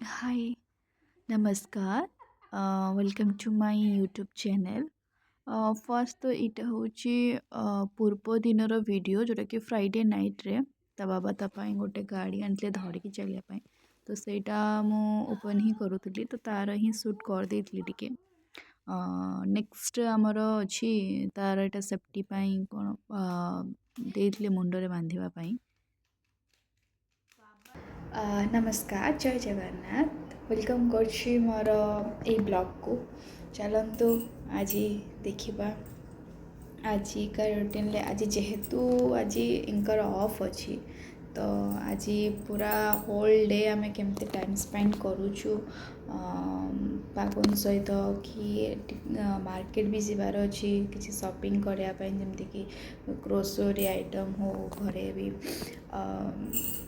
हाय नमस्कार welcome to my YouTube channel first तो यहाँ हूँ पूर्व दिनर वीडियो जोटा कि फ्राइडे नाइट रे ता बाबा तापाई गोटे गाड़ी आनते धरिकी चलिया तो सेटा मु ओपन ही करूली तो तार ही सुट कर देती टिके नेक्स्ट आमर अच्छी तार यहाँ सेफ्टी कौन देते मुंडरे बांधवाई। नमस्कार जय जगन्नाथ वेलकम कर मोर ए ब्लॉग को चलतु आज देखा आज का रूटीन आज जेहेतु आज इनकर ऑफ अच्छी तो आज पूरा होल डे आम केमती टाइम स्पेंड करुचु पागन सहित कि मार्केट भी जबार अच्छी किसी शॉपिंग करने जमती कि ग्रोसरी आइटम हो घरे भी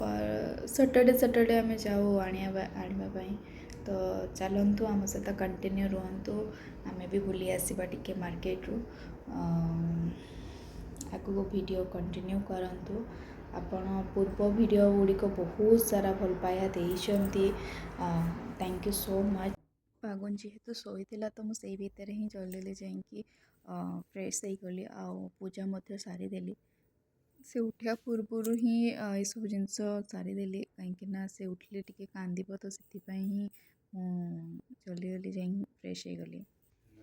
पर सैटरडे आम जाऊ आने तो चलतु आम सहित कंटिन्यू रुहतु आम भी बुली आसवा टिके मार्केट रू आगू वीडियो कंटिन्यू करंतु आपण पूर्व वीडियो गुड़िक बहुत सारा भल पाया देइछंती थैंक यू सो मच। पागन जेहेतु शोला तो मुझे भितर ही जल्दी जाकि फ्रेश हो गली आ पूजा मध्य सारीदेली से उठा पूर्वर ही ये सब जिनस सारीदेली कहीं से उठिले टिके कांदिब तो से ही जल्दी जल्दी जा फ्रेश हो गली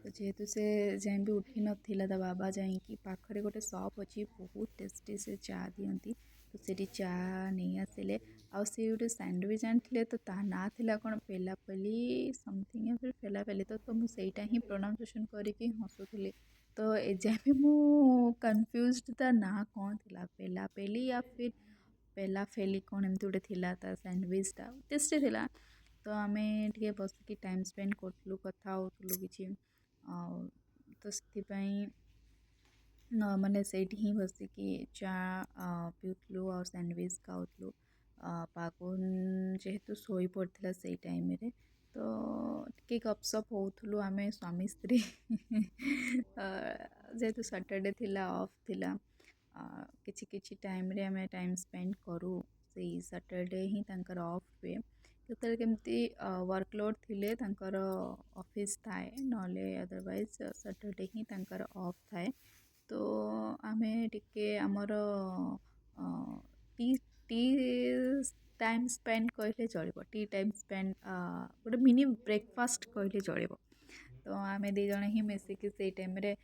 तो जेहेतु से जाए भी उठी नाला ता बाबा जाकि पाखे गोटे सप अच्छी बहुत टेस्टी से चा दिखती तो से चा नहीं आसिले आ गोटे सैंडविच आनी तो ता ना थिला कौन पेलापेली समथिंग या फिर पेलापेली तो मुझे ही प्रोनाउंसिएशन करके हसुली तो एजाए भी मु कन्फ्यूज्ड ता ना कौन थिला पेलापेली या फिर पेलाफेली कौन एमती गोटे थिला ता सैंडविचटा टेस्टी थिला तो आम टे बसिक टाइम स्पेंड करूँ कथा होलु कि तो से माने सेठी ही बसिकी चा पिउलु आ सैंडविच खाऊलु पागन जेहेतु सोई पड़ता से टाइम रे तो टे गपसप होलु आम स्वामी स्त्री जेहेतु सैटरडे थिला ऑफ थिला किछि किछि टाइम रे आम टाइम स्पेंड करूँ से सैटरडे ही तांकर ऑफ हुए जो केमती वर्कलोड थिले तांकर ऑफिस थाए नले अदरवाइज सैटरडे ही तांकर ऑफ थाए तो आमे टिके आमर टी टी टाइम स्पेंड कहले चलो टी टाइम स्पेंड गोटे मिनी ब्रेकफास्ट कहले चलो तो आम दी जन ही मिसिकी से टाइम रे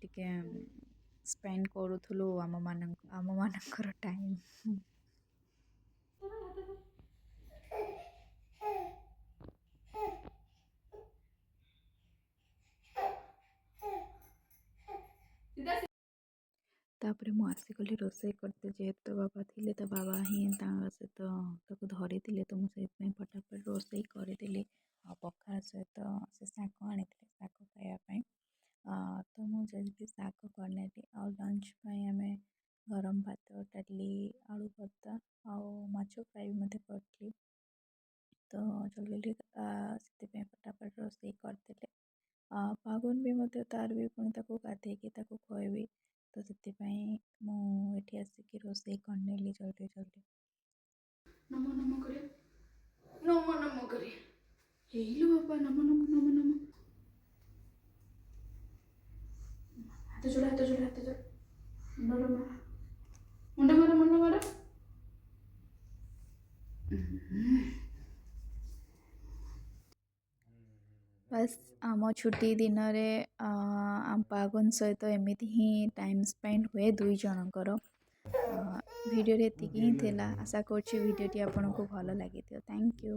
टिके स्पेंड करूँ आम मानकर टाइम। तापर मु आसिकली रोषे करते जेहेतु बाबा थिले तो बाबा ही सहित धरी तो मुझे फटाफट रोषे करदेली पखाड़ सहित से शाग आनी शाग खायापाई तो मुझे शाग करनेली आ लंच आम गरम भात डाली आलू भर्ता आउ माछ फ्राई भी करी तो जल्दी से फटाफट रोषे करदे पागन भी मत तार भी पुणी गाधेकी खुएबी तो से मुझे आसिक रोषे करनेली जल्दी जल्दी नमो नमो करे नमो नमो करे हेलो बाबा नमो नमो नमो नमो हाथ जोड़ हाथ जोड़ हाथ जोड़ मुंड मार मुंड मार मुंड मार बस आम छुट्टी दिन में आम पागन सहित एमती ही टाइम स्पेंड हुए दुई जनकर वीडियो एति ही थिला आशा करछि वीडियोटी आपन को भल लगी थैंक यू।